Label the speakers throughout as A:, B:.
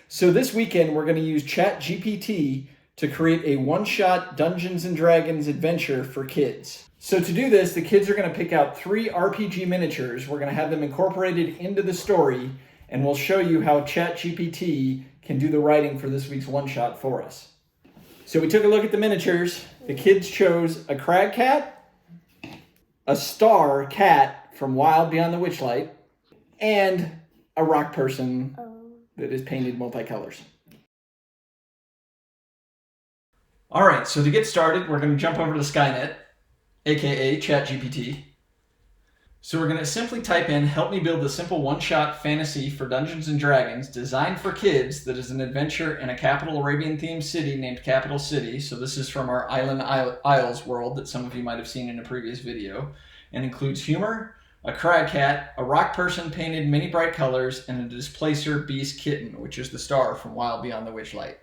A: So this weekend, we're going to use ChatGPT to create a one-shot Dungeons & Dragons adventure for kids. So to do this, the kids are going to pick out 3 RPG miniatures. We're going to have them incorporated into the story, and we'll show you how ChatGPT can do the writing for this week's one-shot for us. So we took a look at the miniatures. The kids chose a Crag cat, a star cat from Wild Beyond the Witchlight, and a rock person that is painted multicolors. All right, so to get started, we're going to jump over to Skynet, aka ChatGPT. So we're going to simply type in, help me build a simple one-shot fantasy for Dungeons & Dragons designed for kids that is an adventure in a capital Arabian-themed city named Capital City. So this is from our Island Isles world that some of you might have seen in a previous video, and includes humor, a Crag cat, a rock person painted many bright colors, and a Displacer Kitten, which is the star from Wild Beyond the Witchlight.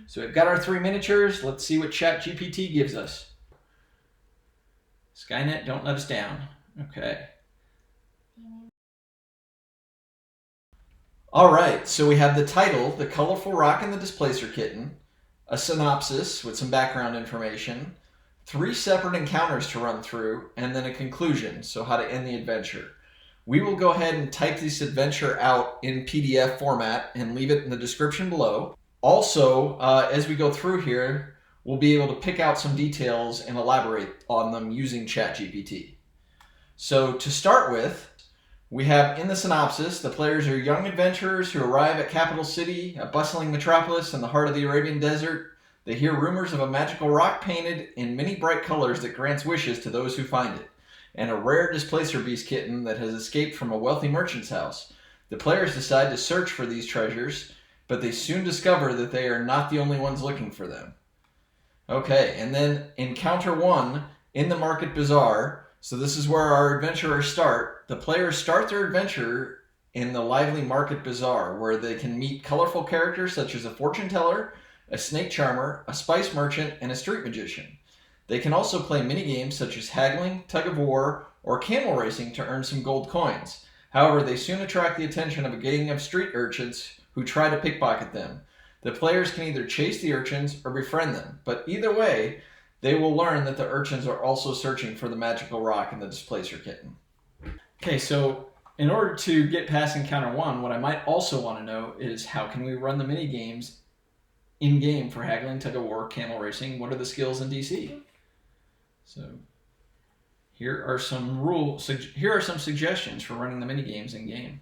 A: So we've got our 3 miniatures. Let's see what ChatGPT gives us. Skynet, don't let us down. Okay. All right, so we have the title, The Colorful Rock and the Displacer Kitten, a synopsis with some background information, 3 separate encounters to run through, and then a conclusion, so how to end the adventure. We will go ahead and type this adventure out in PDF format and leave it in the description below. Also, as we go through here, we'll be able to pick out some details and elaborate on them using ChatGPT. So to start with, we have in the synopsis, the players are young adventurers who arrive at Capital City, a bustling metropolis in the heart of the Arabian desert. They hear rumors of a magical rock painted in many bright colors that grants wishes to those who find it, and a rare Displacer Beast kitten that has escaped from a wealthy merchant's house. The players decide to search for these treasures, but they soon discover that they are not the only ones looking for them. Okay, and then Encounter 1 in the Market Bazaar. So this is where our adventurers start. The players start their adventure in the lively Market Bazaar, where they can meet colorful characters such as a fortune teller, a snake charmer, a spice merchant, and a street magician. They can also play mini-games such as haggling, tug of war, or camel racing to earn some gold coins. However, they soon attract the attention of a gang of street urchins who try to pickpocket them. The players can either chase the urchins or befriend them, but either way, they will learn that the urchins are also searching for the magical rock and the Displacer Kitten. Okay, so in order to get past Encounter 1, what I might also want to know is how can we run the mini-games in-game for haggling, tug of war, camel racing? What are the skills in DC? So here are some suggestions for running the mini-games in-game.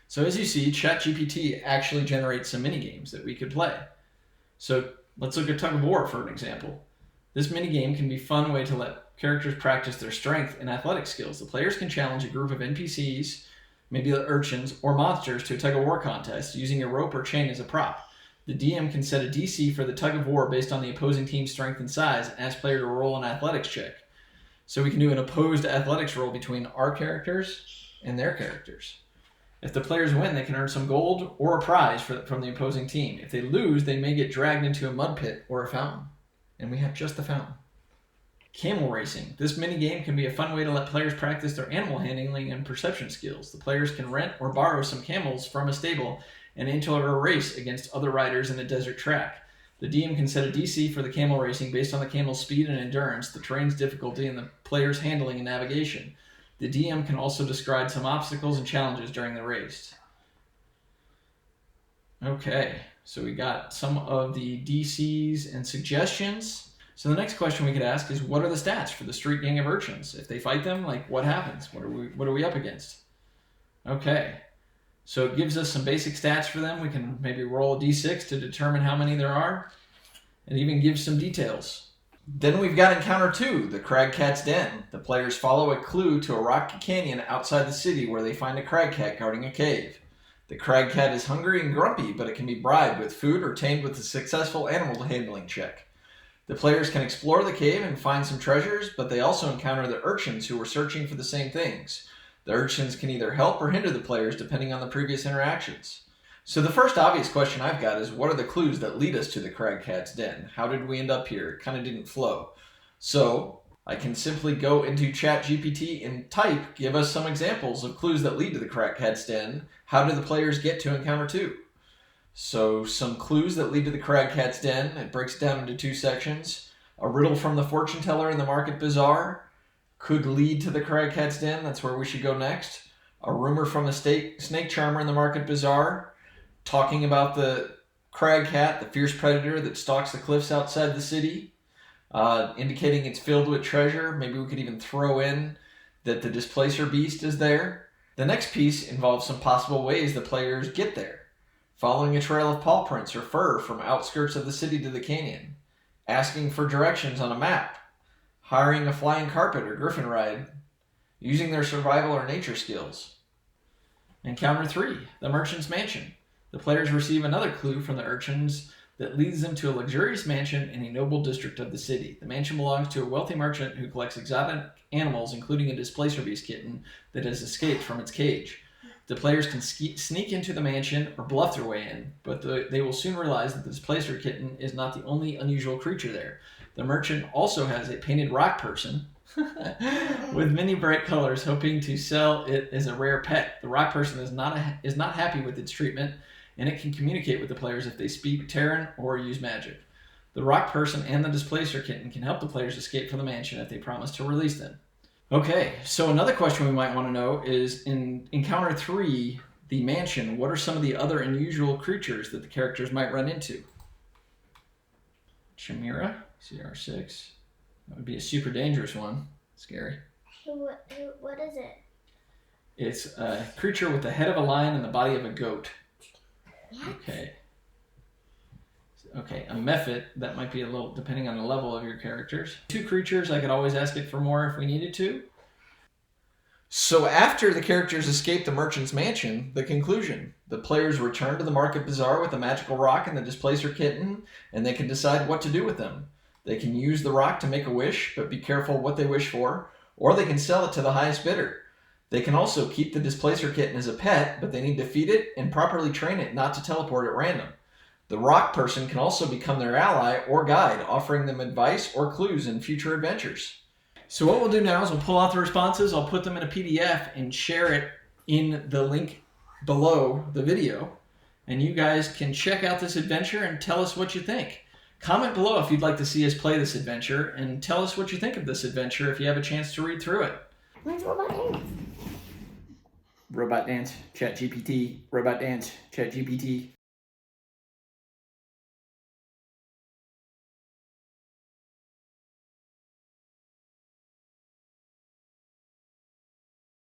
A: So as you see, ChatGPT actually generates some mini-games that we could play. So let's look at tug of war for an example. This mini-game can be a fun way to let characters practice their strength and athletic skills. The players can challenge a group of NPCs, maybe the urchins or monsters, to a tug of war contest using a rope or chain as a prop. The DM can set a DC for the tug of war based on the opposing team's strength and size and ask player to roll an athletics check. So we can do an opposed athletics roll between our characters and their characters. If the players win, they can earn some gold or a prize from the opposing team. If they lose, they may get dragged into a mud pit or a fountain. And we have just the fountain. Camel racing. This mini-game can be a fun way to let players practice their animal handling and perception skills. The players can rent or borrow some camels from a stable and enter a race against other riders in a desert track. The DM can set a DC for the camel racing based on the camel's speed and endurance, the terrain's difficulty, and the player's handling and navigation. The DM can also describe some obstacles and challenges during the race. Okay, so we got some of the DCs and suggestions. So the next question we could ask is, what are the stats for the street gang of urchins? If they fight them, like, what happens? What are we up against? Okay, so it gives us some basic stats for them. We can maybe roll a d6 to determine how many there are, and even give some details. Then we've got Encounter 2, the Crag Cat's Den. The players follow a clue to a rocky canyon outside the city where they find a Crag Cat guarding a cave. The Crag Cat is hungry and grumpy, but it can be bribed with food or tamed with a successful animal handling check. The players can explore the cave and find some treasures, but they also encounter the urchins who are searching for the same things. The urchins can either help or hinder the players depending on the previous interactions. So the first obvious question I've got is, what are the clues that lead us to the Crag Cat's Den? How did we end up here? It kind of didn't flow. So I can simply go into ChatGPT and type, give us some examples of clues that lead to the Crag Cat's Den. How do the players get to encounter 2? So some clues that lead to the Crag Cat's Den. It breaks it down into 2 sections. A riddle from the fortune teller in the market bazaar could lead to the Crag Cat's Den. That's where we should go next. A rumor from the snake charmer in the market bazaar talking about the Crag Cat, the fierce predator that stalks the cliffs outside the city. Indicating it's filled with treasure. Maybe we could even throw in that the Displacer beast is there. The next piece involves some possible ways the players get there. Following a trail of paw prints or fur from outskirts of the city to the canyon. Asking for directions on a map. Hiring a flying carpet or griffin ride. Using their survival or nature skills. Encounter 3, the merchant's mansion. The players receive another clue from the urchins that leads them to a luxurious mansion in a noble district of the city. The mansion belongs to a wealthy merchant who collects exotic animals, including a Displacer kitten that has escaped from its cage. The players can sneak into the mansion or bluff their way in, but they will soon realize that the Displacer kitten is not the only unusual creature there. The merchant also has a painted rock person with many bright colors, hoping to sell it as a rare pet. The rock person is not happy with its treatment, and it can communicate with the players if they speak Terran or use magic. The rock person and the Displacer kitten can help the players escape from the mansion if they promise to release them. Okay, so another question we might want to know is, in Encounter 3, the mansion, what are some of the other unusual creatures that the characters might run into? Chimera, CR6. That would be a super dangerous one. Scary.
B: What is it?
A: It's a creature with the head of a lion and the body of a goat.
B: What?
A: Okay, a mephit, that might be a little, depending on the level of your characters. 2 creatures, I could always ask it for more if we needed to. So after the characters escape the merchant's mansion, the conclusion. The players return to the market bazaar with the magical rock and the Displacer kitten, and they can decide what to do with them. They can use the rock to make a wish, but be careful what they wish for, or they can sell it to the highest bidder. They can also keep the Displacer kitten as a pet, but they need to feed it and properly train it not to teleport at random. The rock person can also become their ally or guide, offering them advice or clues in future adventures. So what we'll do now is we'll pull out the responses, I'll put them in a PDF and share it in the link below the video. And you guys can check out this adventure and tell us what you think. Comment below if you'd like to see us play this adventure, and tell us what you think of this adventure if you have a chance to read through it.
B: Where's Robot Dance?
A: Robot Dance, ChatGPT, Robot Dance, ChatGPT.